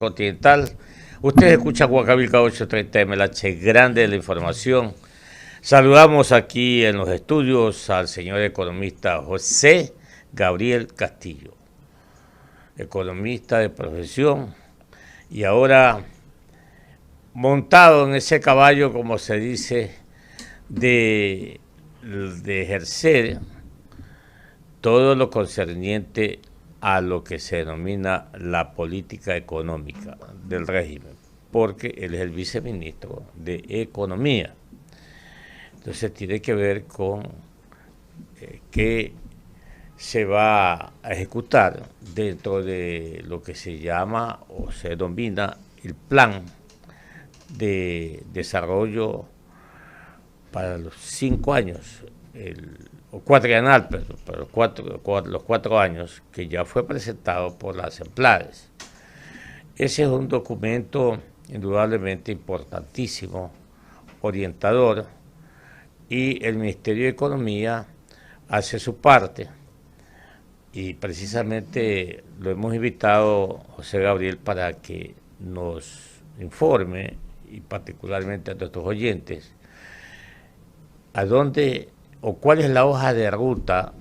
Continental. Ustedes escuchan Huancavilca 830 MLH, grande de la información. Saludamos aquí en los estudios al señor economista José Gabriel Castillo, economista de profesión, y ahora montado en ese caballo, como se dice, de ejercer todo lo concerniente a lo que se denomina la política económica del régimen, porque él es el viceministro de Economía. Entonces tiene que ver con qué se va a ejecutar dentro de lo que se llama o se denomina el plan de desarrollo para los 5 años, o cuatrienal, pero los 4 años, que ya fue presentado por las Semplades. Ese es un documento indudablemente importantísimo, orientador, y el Ministerio de Economía hace su parte. Y precisamente lo hemos invitado, José Gabriel, para que nos informe, y particularmente a nuestros oyentes, a dónde o cuál es la hoja de ruta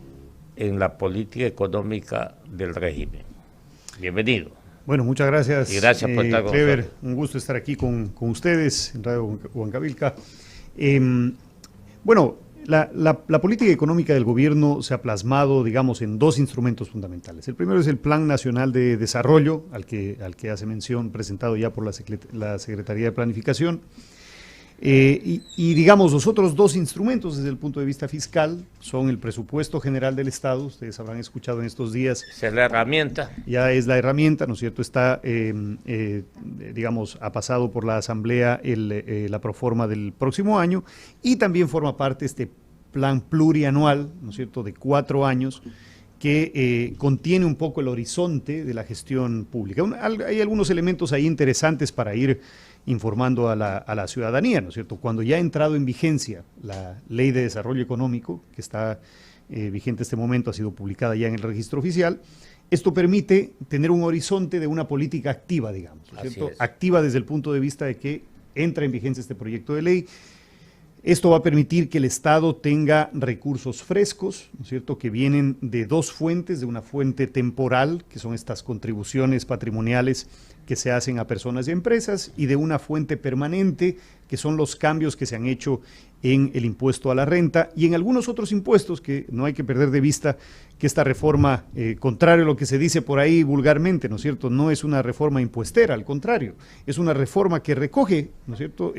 en la política económica del régimen. Bienvenido. Bueno, muchas gracias. Y gracias por estar con Clever, nosotros. un gusto estar aquí con ustedes en Radio Huancavilca. Bueno, la política económica del gobierno se ha plasmado, digamos, en dos instrumentos fundamentales. El primero es el Plan Nacional de Desarrollo, al que hace mención, presentado ya por la Secretaría de Planificación. Digamos, los otros dos instrumentos desde el punto de vista fiscal son el presupuesto general del Estado. Ustedes habrán escuchado en estos días. Esa es la herramienta. Ya es la herramienta, ¿no es cierto? Está, digamos, ha pasado por la Asamblea la proforma del próximo año, y también forma parte este plan plurianual, ¿no es cierto?, de 4 años, que contiene un poco el horizonte de la gestión pública. Hay algunos elementos ahí interesantes para ir informando a la ciudadanía, ¿no es cierto? Cuando ya ha entrado en vigencia la Ley de Desarrollo Económico, que está vigente en este momento, ha sido publicada ya en el registro oficial, esto permite tener un horizonte de una política activa, digamos, ¿no es cierto? Activa desde el punto de vista de que entra en vigencia este proyecto de ley. Esto va a permitir que el Estado tenga recursos frescos, ¿no es cierto?, que vienen de dos fuentes, de una fuente temporal, que son estas contribuciones patrimoniales que se hacen a personas y empresas, y de una fuente permanente, que son los cambios que se han hecho en el impuesto a la renta y en algunos otros impuestos, que no hay que perder de vista que esta reforma, contrario a lo que se dice por ahí vulgarmente, ¿no es cierto?, no es una reforma impuestera, al contrario, es una reforma que recoge, ¿no es cierto?,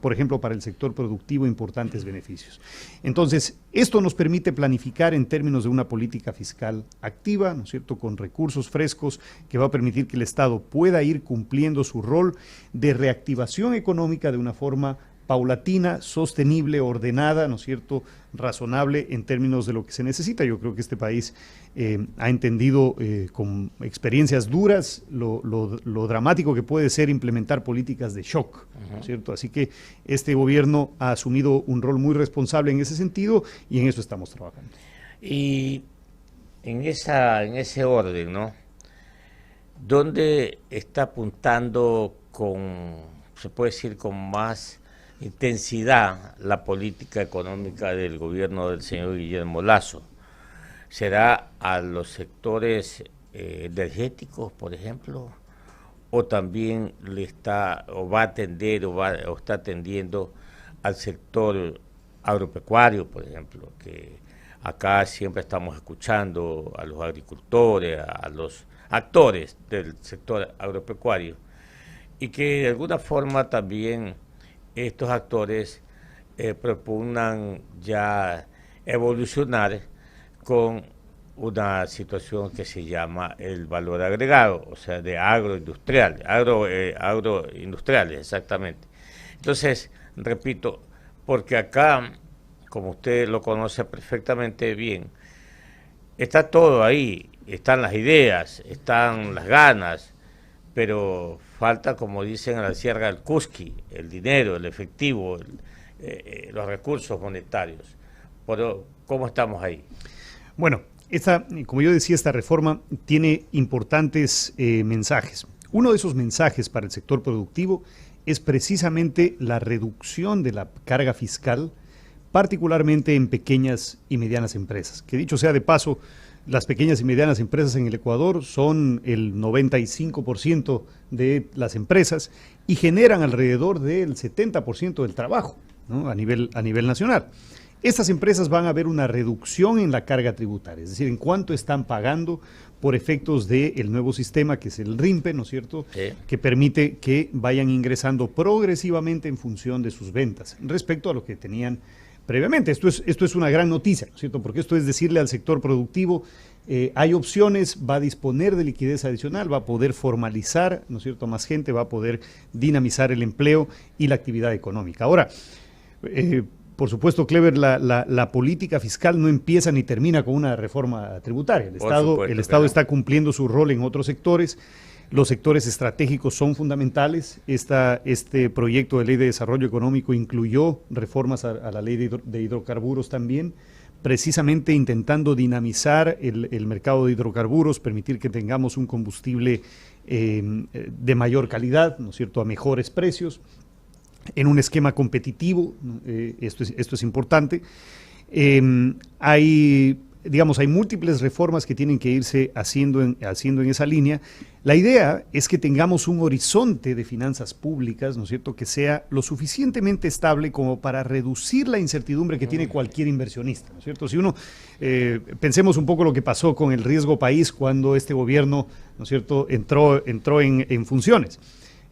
por ejemplo, para el sector productivo, importantes beneficios. Entonces, esto nos permite planificar en términos de una política fiscal activa, ¿no es cierto?, con recursos frescos, que va a permitir que el Estado pueda ir cumpliendo su rol de reactivación económica de una forma paulatina, sostenible, ordenada, ¿no es cierto?, razonable en términos de lo que se necesita. Yo creo que este país ha entendido con experiencias duras lo dramático que puede ser implementar políticas de shock, ¿no es cierto? Así que este gobierno ha asumido un rol muy responsable en ese sentido, y en eso estamos trabajando. Y en ese orden, ¿no?, ¿dónde está apuntando se puede decir, con más intensidad la política económica del gobierno del señor Guillermo Lasso? ¿Será a los sectores energéticos, por ejemplo, o también va a atender o está atendiendo al sector agropecuario, por ejemplo, que acá siempre estamos escuchando a los agricultores, a los actores del sector agropecuario, y que de alguna forma también estos actores propugnan ya evolucionar con una situación que se llama el valor agregado, o sea, de agroindustriales, exactamente. Entonces, repito, porque acá, como usted lo conoce perfectamente bien, está todo ahí, están las ideas, están las ganas, pero falta, como dicen a la sierra del Cusqui, el dinero, el efectivo, los recursos monetarios. Pero, ¿cómo estamos ahí? Bueno, como yo decía, esta reforma tiene importantes mensajes. uno de esos mensajes para el sector productivo es precisamente la reducción de la carga fiscal, particularmente en pequeñas y medianas empresas. Que dicho sea de paso, las pequeñas y medianas empresas en el Ecuador son el 95% de las empresas y generan alrededor del 70% del trabajo, ¿no? a nivel nacional. Estas empresas van a ver una reducción en la carga tributaria, es decir, en cuánto están pagando por efectos del nuevo sistema que es el RIMPE, ¿no es cierto?, sí, que permite que vayan ingresando progresivamente en función de sus ventas respecto a lo que tenían previamente. Esto es una gran noticia, ¿no es cierto?, porque esto es decirle al sector productivo, hay opciones, va a disponer de liquidez adicional, va a poder formalizar, ¿no es cierto?, más gente, va a poder dinamizar el empleo y la actividad económica. Ahora, por supuesto, Clever, la política fiscal no empieza ni termina con una reforma tributaria. El Estado está cumpliendo su rol en otros sectores. Los sectores estratégicos son fundamentales. Este proyecto de ley de desarrollo económico incluyó reformas a la ley de hidrocarburos también, precisamente intentando dinamizar el mercado de hidrocarburos, permitir que tengamos un combustible de mayor calidad, ¿no es cierto?, a mejores precios, en un esquema competitivo. Esto es importante. Hay múltiples reformas que tienen que irse haciendo en esa línea. La idea es que tengamos un horizonte de finanzas públicas, ¿no es cierto?, que sea lo suficientemente estable como para reducir la incertidumbre que tiene cualquier inversionista, ¿no es cierto? Si uno, pensemos un poco lo que pasó con el riesgo país cuando este gobierno, ¿no es cierto?, entró en funciones.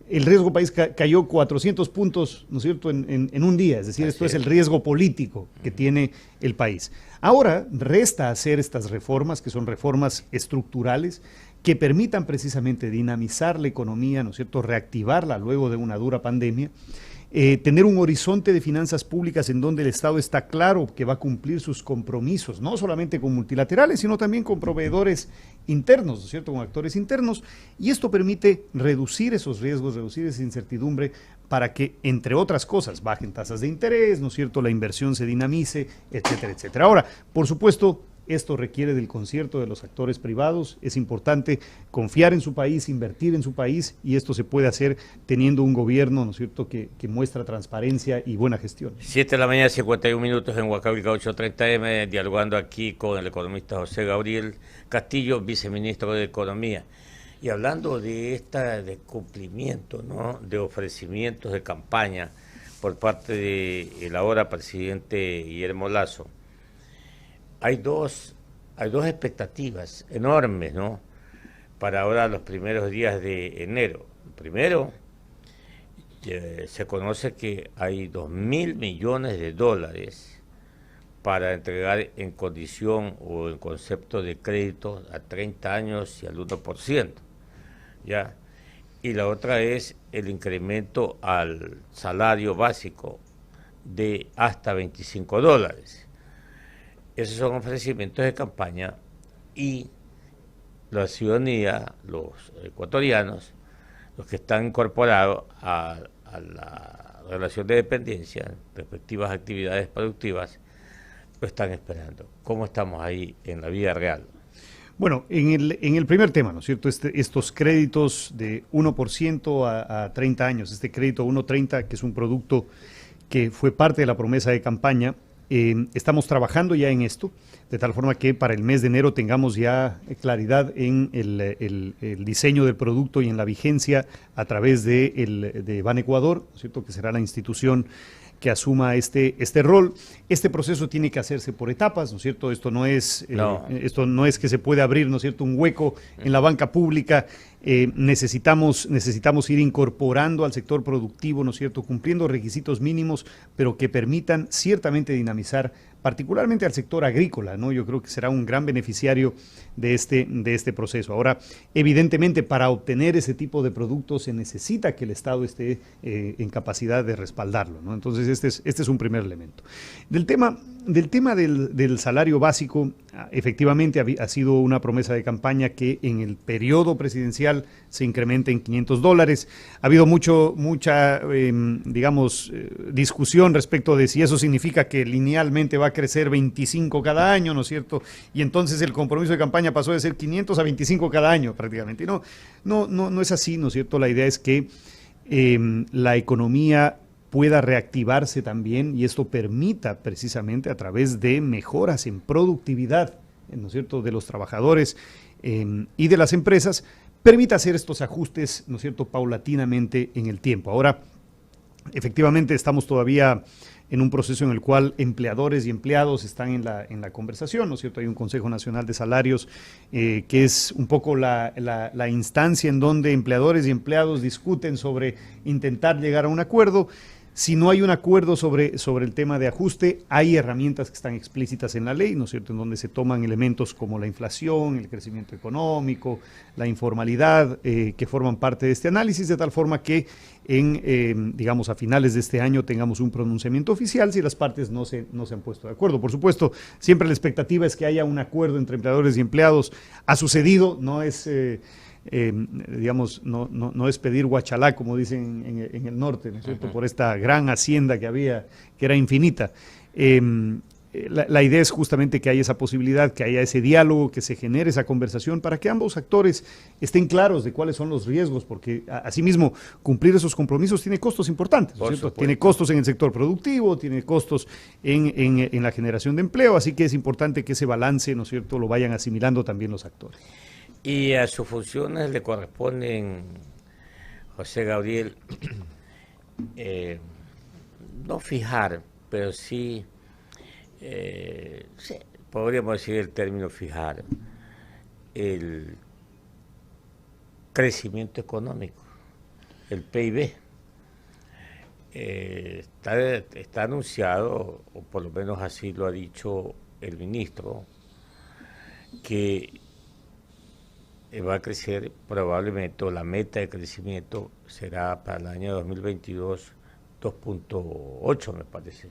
El riesgo país cayó 400 puntos, ¿no es cierto?, en un día. Es decir, esto es el riesgo político que tiene el país. Ahora resta hacer estas reformas, que son reformas estructurales, que permitan precisamente dinamizar la economía, ¿no es cierto?, reactivarla luego de una dura pandemia, tener un horizonte de finanzas públicas en donde el Estado está claro que va a cumplir sus compromisos, no solamente con multilaterales, sino también con proveedores internos, ¿no es cierto?, con actores internos, y esto permite reducir esos riesgos, reducir esa incertidumbre para que, entre otras cosas, bajen tasas de interés, ¿no es cierto?, la inversión se dinamice, etcétera, etcétera. Ahora, por supuesto, esto requiere del concierto de los actores privados. Es importante confiar en su país, invertir en su país, y esto se puede hacer teniendo un gobierno, ¿no es cierto?, que muestra transparencia y buena gestión. 7 de la mañana, 51 minutos en Huancavelica 830M, dialogando aquí con el economista José Gabriel Castillo, viceministro de Economía. Y hablando de de cumplimiento, ¿no?, de ofrecimientos de campaña por parte del ahora presidente Guillermo Lasso, hay dos expectativas enormes, ¿no?, para ahora los primeros días de enero. Primero, se conoce que hay 2.000 millones de dólares para entregar en condición o en concepto de crédito a 30 años y al 1%. ¿Ya? Y la otra es el incremento al salario básico de hasta $25. Esos son ofrecimientos de campaña, y la ciudadanía, los ecuatorianos, los que están incorporados a la relación de dependencia, respectivas actividades productivas, lo están esperando. ¿Cómo estamos ahí en la vida real? Bueno, en el primer tema, ¿no es cierto?, estos créditos de 1% a 30 años, este crédito a 1.30, que es un producto que fue parte de la promesa de campaña. Estamos trabajando ya en esto, de tal forma que para el mes de enero tengamos ya claridad en el diseño del producto y en la vigencia a través de Banecuador, ¿no es cierto?, que será la institución que asuma este rol. Este proceso tiene que hacerse por etapas, ¿no es cierto? Esto no es que se puede abrir, ¿no es cierto?, un hueco en la banca pública. Necesitamos ir incorporando al sector productivo, ¿no es cierto?, cumpliendo requisitos mínimos, pero que permitan ciertamente dinamizar particularmente al sector agrícola, ¿no? Yo creo que será un gran beneficiario de este proceso. Ahora, evidentemente, para obtener ese tipo de productos se necesita que el Estado esté en capacidad de respaldarlo, ¿no? Entonces, este es un primer elemento. Del tema del salario básico, efectivamente ha sido una promesa de campaña que en el periodo presidencial se incremente en $500. Ha habido mucha discusión respecto de si eso significa que linealmente va a crecer 25 cada año, ¿no es cierto? Y entonces el compromiso de campaña pasó de ser 500 a 25 cada año prácticamente. Y no es así, ¿no es cierto? La idea es que la economía pueda reactivarse también y esto permita precisamente a través de mejoras en productividad, ¿no es cierto?, de los trabajadores y de las empresas, permita hacer estos ajustes, ¿no es cierto?, paulatinamente en el tiempo. Ahora, efectivamente, estamos todavía en un proceso en el cual empleadores y empleados están en la conversación, ¿no es cierto? Hay un Consejo Nacional de Salarios que es un poco la instancia en donde empleadores y empleados discuten sobre intentar llegar a un acuerdo. Si no hay un acuerdo sobre el tema de ajuste, hay herramientas que están explícitas en la ley, ¿no es cierto?, en donde se toman elementos como la inflación, el crecimiento económico, la informalidad, que forman parte de este análisis, de tal forma que digamos, a finales de este año tengamos un pronunciamiento oficial si las partes no se han puesto de acuerdo. Por supuesto, siempre la expectativa es que haya un acuerdo entre empleadores y empleados. Ha sucedido, no es... digamos, no es pedir Huachalá, como dicen en el norte, ¿no es cierto?, por esta gran hacienda que había, que era infinita. La idea es justamente que haya esa posibilidad, que haya ese diálogo, que se genere esa conversación para que ambos actores estén claros de cuáles son los riesgos, porque asimismo cumplir esos compromisos tiene costos importantes, ¿no es cierto? Tiene costos en el sector productivo, tiene costos en la generación de empleo, así que es importante que ese balance, ¿no es cierto?, lo vayan asimilando también los actores. Y a sus funciones le corresponden, José Gabriel, no fijar, pero sí, podríamos decir el término fijar, el crecimiento económico, el PIB. Está anunciado, o por lo menos así lo ha dicho el ministro, que va a crecer probablemente, o la meta de crecimiento será para el año 2022 2.8, me parece.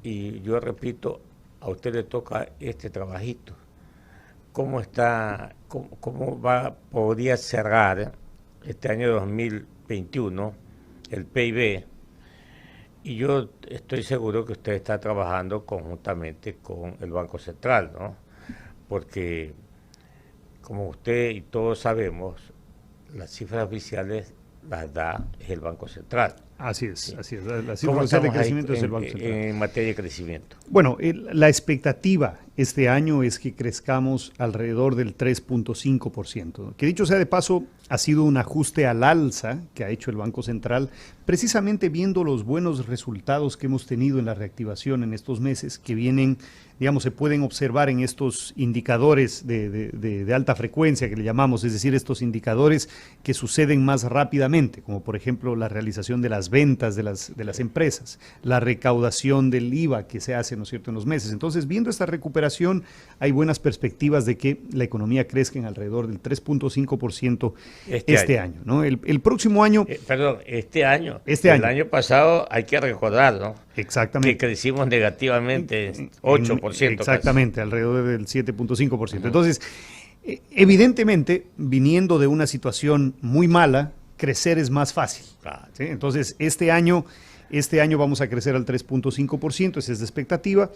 Y yo repito, a usted le toca este trabajito. ¿Cómo podría cerrar este año 2021 el PIB? Y yo estoy seguro que usted está trabajando conjuntamente con el Banco Central, ¿no? Porque como usted y todos sabemos, las cifras oficiales las da el Banco Central. Así es, ¿sí? Así es. La cifra oficial de crecimiento es el Banco Central. En materia de crecimiento. Bueno, la expectativa este año es que crezcamos alrededor del 3.5%, que dicho sea de paso, ha sido un ajuste al alza que ha hecho el Banco Central, precisamente viendo los buenos resultados que hemos tenido en la reactivación en estos meses, que vienen, digamos, se pueden observar en estos indicadores de alta frecuencia que le llamamos, es decir, estos indicadores que suceden más rápidamente, como por ejemplo la realización de las ventas de las empresas, la recaudación del IVA que se hace, ¿no es cierto?, en los meses. Entonces, viendo esta recuperación, hay buenas perspectivas de que la economía crezca en alrededor del 3.5% este año, ¿no? El próximo año... perdón, este año. El año pasado hay que recordar, ¿no? Exactamente. Que crecimos negativamente 8%. Exactamente, casi. Alrededor del 7.5%. Entonces, evidentemente, viniendo de una situación muy mala, crecer es más fácil. Claro. ¿Sí? Entonces, este año vamos a crecer al 3.5%, esa es la expectativa.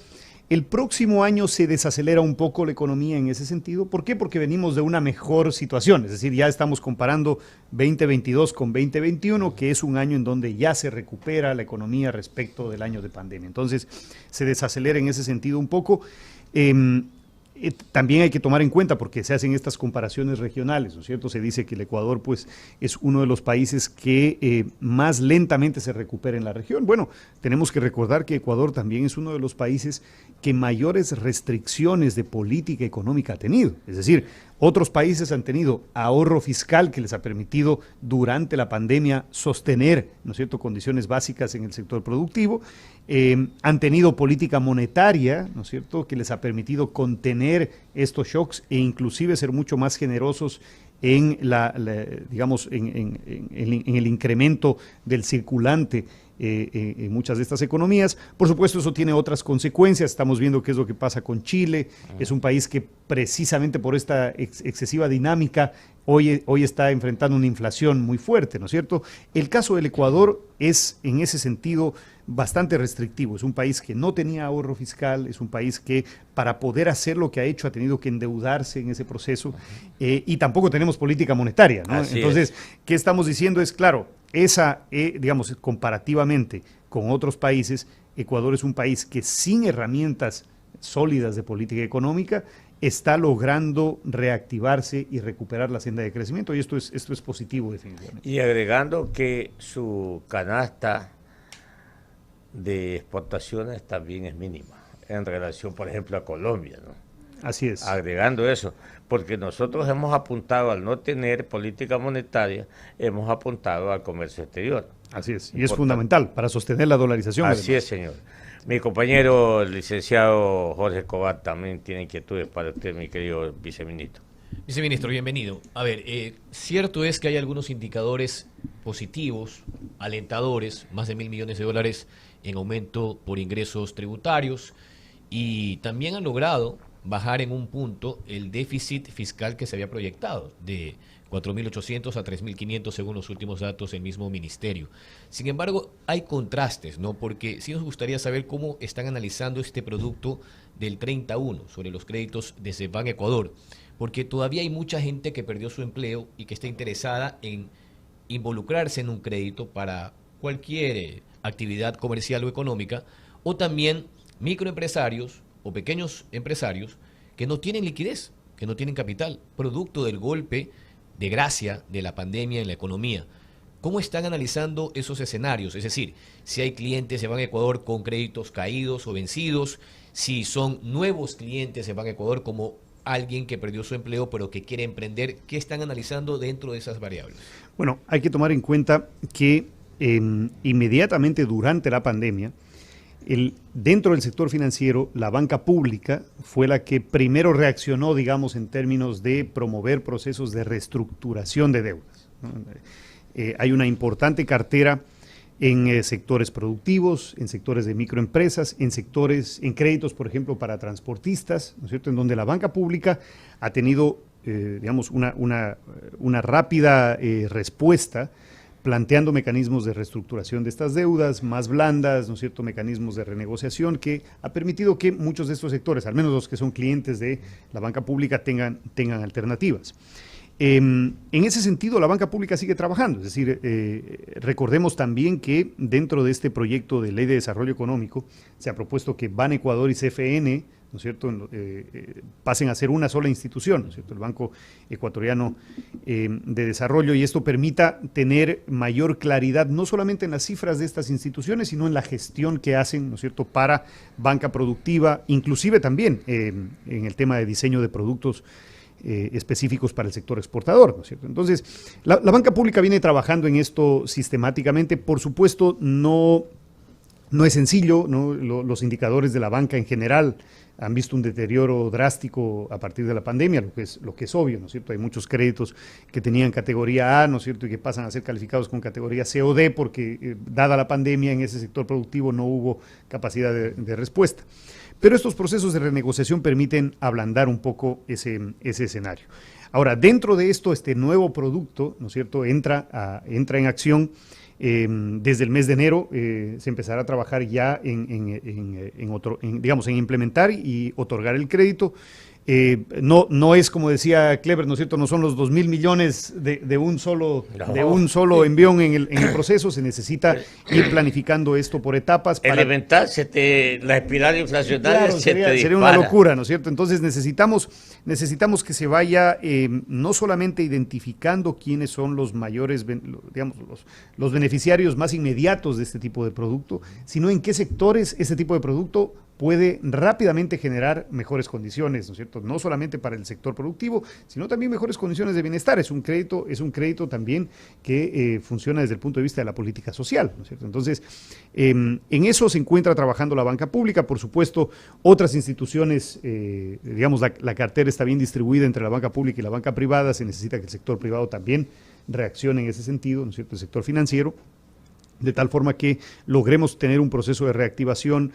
El próximo año se desacelera un poco la economía en ese sentido. ¿Por qué? Porque venimos de una mejor situación, es decir, ya estamos comparando 2022 con 2021, que es un año en donde ya se recupera la economía respecto del año de pandemia. Entonces, se desacelera en ese sentido un poco. También hay que tomar en cuenta, porque se hacen estas comparaciones regionales, ¿no es cierto? Se dice que el Ecuador, pues, es uno de los países que más lentamente se recupera en la región. Bueno, tenemos que recordar que Ecuador también es uno de los países que mayores restricciones de política económica ha tenido. Es decir, otros países han tenido ahorro fiscal que les ha permitido durante la pandemia sostener, ¿no es cierto?, condiciones básicas en el sector productivo. Han tenido política monetaria, ¿no es cierto?, que les ha permitido contener estos shocks e inclusive ser mucho más generosos en digamos, en el incremento del circulante en muchas de estas economías. Por supuesto, eso tiene otras consecuencias. Estamos viendo qué es lo que pasa con Chile. Es un país que precisamente por esta excesiva dinámica hoy está enfrentando una inflación muy fuerte, ¿no es cierto? El caso del Ecuador es, en ese sentido, bastante restrictivo. Es un país que no tenía ahorro fiscal, es un país que para poder hacer lo que ha hecho ha tenido que endeudarse en ese proceso, y tampoco tenemos política monetaria, ¿no? Entonces, ¿qué estamos diciendo? Es claro, digamos, comparativamente con otros países, Ecuador es un país que sin herramientas sólidas de política económica está logrando reactivarse y recuperar la senda de crecimiento, y esto es positivo definitivamente. Y agregando que su canasta de exportaciones también es mínima en relación, por ejemplo, a Colombia, ¿no? Así es. Agregando eso, porque nosotros hemos apuntado, al no tener política monetaria, hemos apuntado al comercio exterior. Así es, y es fundamental para sostener la dolarización. Así es, señor. Mi compañero, el licenciado Jorge Escobar, también tiene inquietudes para usted, mi querido viceministro. Viceministro, bienvenido. A ver, cierto es que hay algunos indicadores positivos, alentadores, más de $1.000 millones en aumento por ingresos tributarios, y también han logrado bajar en un punto el déficit fiscal que se había proyectado de 4.800 a 3.500 según los últimos datos del mismo ministerio. Sin embargo, hay contrastes, ¿no? Porque sí nos gustaría saber cómo están analizando este producto del 31 sobre los créditos de Ban Ecuador, porque todavía hay mucha gente que perdió su empleo y que está interesada en involucrarse en un crédito para cualquier actividad comercial o económica, o también microempresarios o pequeños empresarios que no tienen liquidez, que no tienen capital, producto del golpe de gracia de la pandemia en la economía. ¿Cómo están analizando esos escenarios? Es decir, si hay clientes de Ban Ecuador con créditos caídos o vencidos, si son nuevos clientes de Ban Ecuador como alguien que perdió su empleo pero que quiere emprender, ¿qué están analizando dentro de esas variables? Bueno, hay que tomar en cuenta que inmediatamente durante la pandemia, dentro del sector financiero, la banca pública fue la que primero reaccionó, digamos, en términos de promover procesos de reestructuración de deudas, ¿no? Hay una importante cartera en sectores productivos, en sectores de microempresas, en créditos, por ejemplo, para transportistas, ¿no es cierto?, en donde la banca pública ha tenido, digamos, una rápida respuesta, planteando mecanismos de reestructuración de estas deudas más blandas, ¿no es cierto?, mecanismos de renegociación que ha permitido que muchos de estos sectores, al menos los que son clientes de la banca pública, tengan alternativas. En ese sentido, la banca pública sigue trabajando, es decir, recordemos también que dentro de este proyecto de Ley de Desarrollo Económico se ha propuesto que Ban Ecuador y CFN, ¿no es cierto?, pasen a ser una sola institución, ¿no es cierto?, el Banco Ecuatoriano de Desarrollo, y esto permita tener mayor claridad no solamente en las cifras de estas instituciones, sino en la gestión que hacen, ¿no es cierto?, para banca productiva, inclusive también en el tema de diseño de productos específicos para el sector exportador, ¿no es cierto? Entonces, la banca pública viene trabajando en esto sistemáticamente. Por supuesto, no es sencillo, ¿no? Los indicadores de la banca en general han visto un deterioro drástico a partir de la pandemia, lo que es obvio, ¿no es cierto? Hay muchos créditos que tenían categoría A, ¿no es cierto?, y que pasan a ser calificados con categoría C o D porque, dada la pandemia, en ese sector productivo no hubo capacidad de respuesta. Pero estos procesos de renegociación permiten ablandar un poco ese escenario. Ahora, dentro de esto, este nuevo producto, ¿no es cierto?, entra en acción. Desde el mes de enero se empezará a trabajar ya en implementar y otorgar el crédito. No es, como decía Clever, ¿no es cierto?, no son los 2.000 millones de un solo envión en el proceso. Se necesita ir planificando esto por etapas. Elemental, la espiral inflacionaria, claro, sería una locura, ¿no es cierto? Entonces necesitamos que se vaya no solamente identificando quiénes son los mayores, digamos, los beneficiarios más inmediatos de este tipo de producto, sino en qué sectores este tipo de producto puede rápidamente generar mejores condiciones, ¿no es cierto? No solamente para el sector productivo, sino también mejores condiciones de bienestar. Es un crédito también que funciona desde el punto de vista de la política social, ¿no es cierto? Entonces, en eso se encuentra trabajando la banca pública. Por supuesto, otras instituciones, digamos, la cartera está bien distribuida entre la banca pública y la banca privada. Se necesita que el sector privado también reaccione en ese sentido, ¿no es cierto?, el sector financiero. de tal forma que logremos tener un proceso de reactivación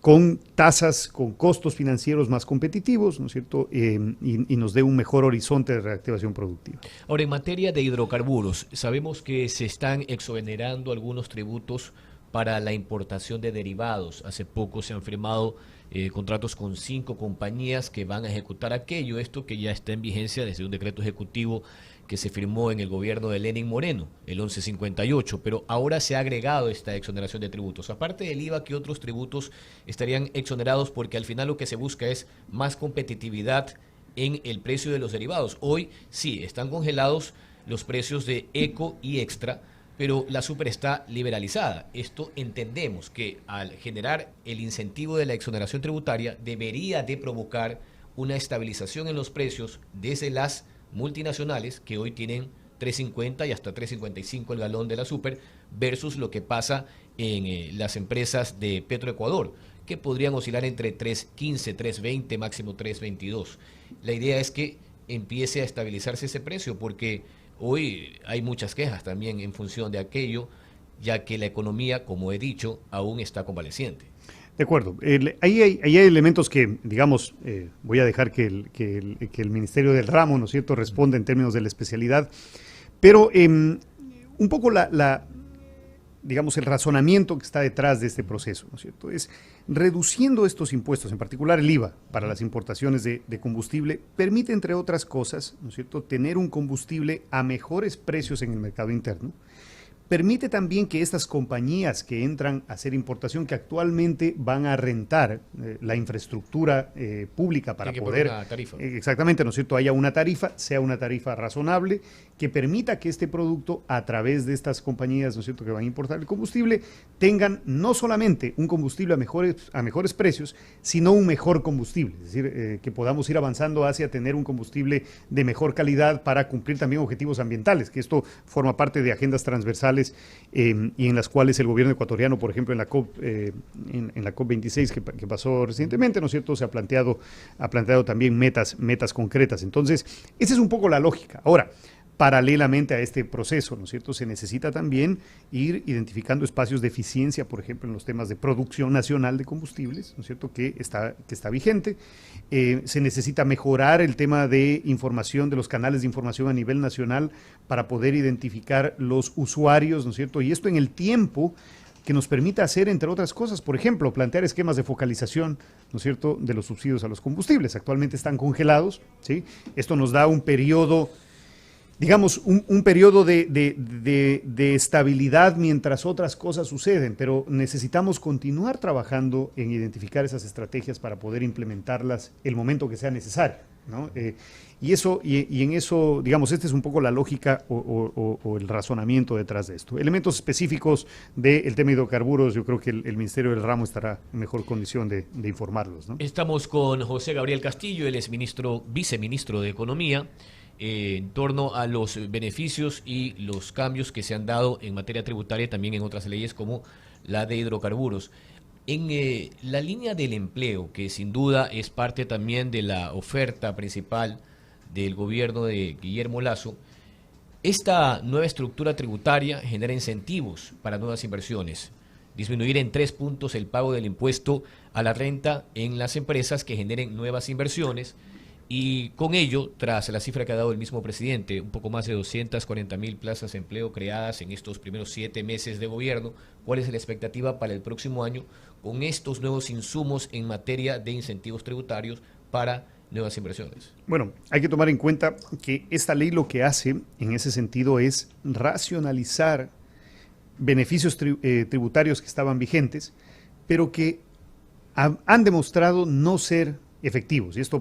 con tasas, con costos financieros más competitivos, ¿no es cierto? Y nos dé un mejor horizonte de reactivación productiva. Ahora, en materia de hidrocarburos, sabemos que se están exonerando algunos tributos para la importación de derivados. Hace poco se han firmado contratos con 5 compañías que van a ejecutar aquello, esto que ya está en vigencia desde un decreto ejecutivo que se firmó en el gobierno de Lenín Moreno, el 1158, pero ahora se ha agregado esta exoneración de tributos. Aparte del IVA, ¿qué otros tributos estarían exonerados? Porque al final lo que se busca es más competitividad en el precio de los derivados. Hoy sí, están congelados los precios de eco y extra, pero la super está liberalizada. Esto entendemos que al generar el incentivo de la exoneración tributaria debería de provocar una estabilización en los precios desde las multinacionales que hoy tienen 3.50 y hasta 3.55 el galón de la super versus lo que pasa en las empresas de Petroecuador, que podrían oscilar entre 3.15, 3.20, máximo 3.22. La idea es que empiece a estabilizarse ese precio porque hoy hay muchas quejas también en función de aquello, ya que la economía, como he dicho, aún está convaleciente. De acuerdo. Ahí hay elementos que, digamos, voy a dejar que el Ministerio del Ramo, ¿no es cierto?, responda en términos de la especialidad, pero un poco digamos, el razonamiento que está detrás de este proceso, ¿no es cierto?, es reduciendo estos impuestos, en particular el IVA para las importaciones de combustible, permite, entre otras cosas, ¿no es cierto?, tener un combustible a mejores precios en el mercado interno. Permite también que estas compañías que entran a hacer importación, que actualmente van a rentar la infraestructura pública para poder, una tarifa. Exactamente, ¿no es cierto?, haya una tarifa, sea una tarifa razonable, que permita que este producto, a través de estas compañías, ¿no es cierto?, que van a importar el combustible, tengan no solamente un combustible a mejores precios, sino un mejor combustible. Es decir, que podamos ir avanzando hacia tener un combustible de mejor calidad para cumplir también objetivos ambientales, que esto forma parte de agendas transversales y en las cuales el gobierno ecuatoriano, por ejemplo, en la COP26 que pasó recientemente, ¿no es cierto?, ha planteado también metas concretas. Entonces, esa es un poco la lógica. Ahora, paralelamente a este proceso, ¿no es cierto?, se necesita también ir identificando espacios de eficiencia, por ejemplo, en los temas de producción nacional de combustibles, ¿no es cierto?, que está vigente. Se necesita mejorar el tema de información, de los canales de información a nivel nacional para poder identificar los usuarios, ¿no es cierto?, y esto en el tiempo que nos permita hacer, entre otras cosas, por ejemplo, plantear esquemas de focalización, ¿no es cierto?, de los subsidios a los combustibles. Actualmente están congelados, ¿sí? Esto nos da un periodo, digamos, un periodo de estabilidad mientras otras cosas suceden, pero necesitamos continuar trabajando en identificar esas estrategias para poder implementarlas el momento que sea necesario, ¿no? Y en eso, digamos, esta es un poco la lógica o el razonamiento detrás de esto. Elementos específicos del tema de hidrocarburos, yo creo que el Ministerio del Ramo estará en mejor condición de informarlos, ¿no? Estamos con José Gabriel Castillo, él es viceministro de Economía, en torno a los beneficios y los cambios que se han dado en materia tributaria y también en otras leyes como la de hidrocarburos. En la línea del empleo, que sin duda es parte también de la oferta principal del gobierno de Guillermo Lasso, esta nueva estructura tributaria genera incentivos para nuevas inversiones. Disminuir en 3 puntos el pago del impuesto a la renta en las empresas que generen nuevas inversiones. Y con ello, tras la cifra que ha dado el mismo presidente, un poco más de 240.000 plazas de empleo creadas en estos primeros 7 meses de gobierno, ¿cuál es la expectativa para el próximo año con estos nuevos insumos en materia de incentivos tributarios para nuevas inversiones? Bueno, hay que tomar en cuenta que esta ley lo que hace en ese sentido es racionalizar beneficios tributarios que estaban vigentes, pero que han demostrado no ser efectivos, y esto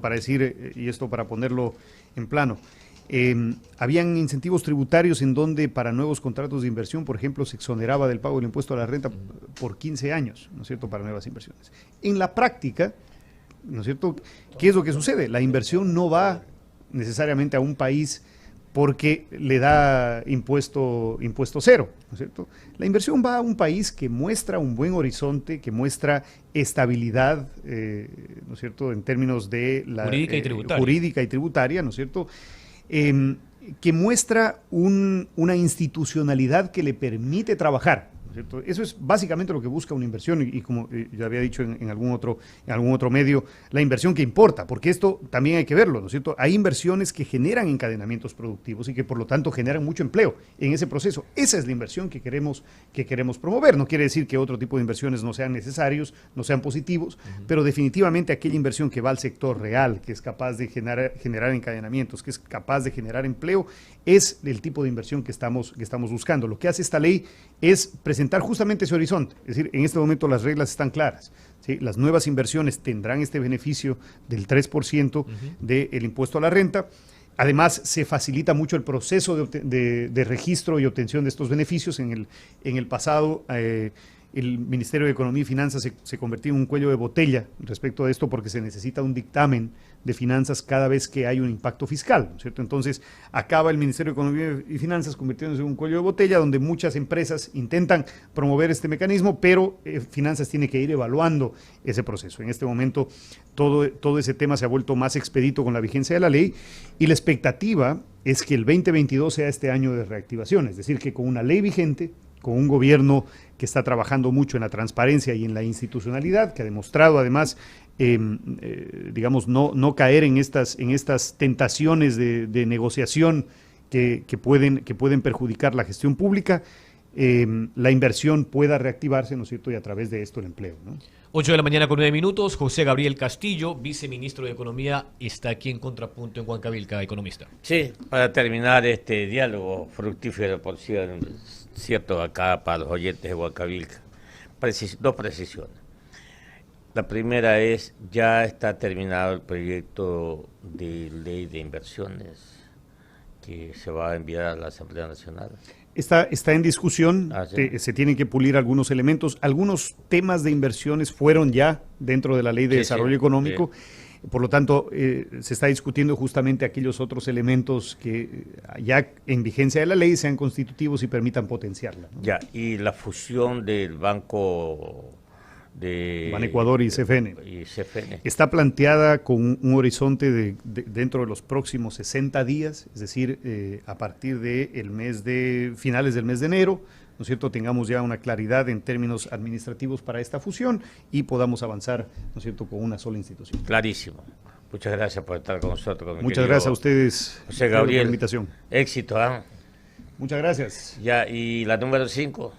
para ponerlo en plano. Habían incentivos tributarios en donde para nuevos contratos de inversión, por ejemplo, se exoneraba del pago del impuesto a la renta por 15 años, ¿no es cierto?, para nuevas inversiones. En la práctica, ¿no es cierto?, ¿qué es lo que sucede? La inversión no va necesariamente a un país porque le da impuesto cero, ¿no es cierto? La inversión va a un país que muestra un buen horizonte, que muestra estabilidad, ¿no es cierto?, en términos de la jurídica y tributaria, ¿no es cierto?, que muestra una institucionalidad que le permite trabajar, ¿no es cierto? Eso es básicamente lo que busca una inversión y como ya había dicho en algún otro medio, la inversión que importa, porque esto también hay que verlo, ¿no es cierto? Hay inversiones que generan encadenamientos productivos y que por lo tanto generan mucho empleo en ese proceso. Esa es la inversión que queremos promover. No quiere decir que otro tipo de inversiones no sean necesarios, no sean positivos, pero definitivamente aquella inversión que va al sector real, que es capaz de generar encadenamientos, que es capaz de generar empleo, es el tipo de inversión que estamos buscando. Lo que hace esta ley es presentar justamente ese horizonte. Es decir, en este momento las reglas están claras, ¿sí? Las nuevas inversiones tendrán este beneficio del 3% del impuesto a la renta. Además, se facilita mucho el proceso de registro y obtención de estos beneficios. En el pasado, el Ministerio de Economía y Finanzas se convirtió en un cuello de botella respecto a esto porque se necesita un dictamen de finanzas cada vez que hay un impacto fiscal, ¿no es cierto? Entonces, acaba el Ministerio de Economía y Finanzas convirtiéndose en un cuello de botella donde muchas empresas intentan promover este mecanismo, pero Finanzas tiene que ir evaluando ese proceso. En este momento, todo ese tema se ha vuelto más expedito con la vigencia de la ley y la expectativa es que el 2022 sea este año de reactivación, es decir, que con una ley vigente, con un gobierno que está trabajando mucho en la transparencia y en la institucionalidad, que ha demostrado además, digamos, no caer en estas tentaciones de negociación que pueden perjudicar la gestión pública, la inversión pueda reactivarse, ¿no es cierto?, y a través de esto el empleo, ¿no? 8 de la mañana con 9 minutos. José Gabriel Castillo, viceministro de Economía, está aquí en Contrapunto en Huancavilca, economista. Sí, para terminar este diálogo fructífero, por cierto, acá para los oyentes de Huancavilca, dos precisiones. La primera es, ya está terminado el proyecto de ley de inversiones que se va a enviar a la Asamblea Nacional. Está en discusión, sí. Se tienen que pulir algunos elementos. Algunos temas de inversiones fueron ya dentro de la Ley de Desarrollo Económico. Sí. Por lo tanto, se está discutiendo justamente aquellos otros elementos que ya en vigencia de la ley sean constitutivos y permitan potenciarla, ¿no? Ya, y la fusión del Banco de Banecuador y CFN. Está planteada con un horizonte dentro de los próximos 60 días, es decir, a partir de finales del mes de enero, ¿no es cierto?, tengamos ya una claridad en términos administrativos para esta fusión y podamos avanzar, ¿no es cierto?, con una sola institución. Clarísimo. Muchas gracias por estar con nosotros. Muchas gracias a ustedes, José Gabriel, por la invitación. Éxito, ¿eh? Muchas gracias. Ya, y la número 5.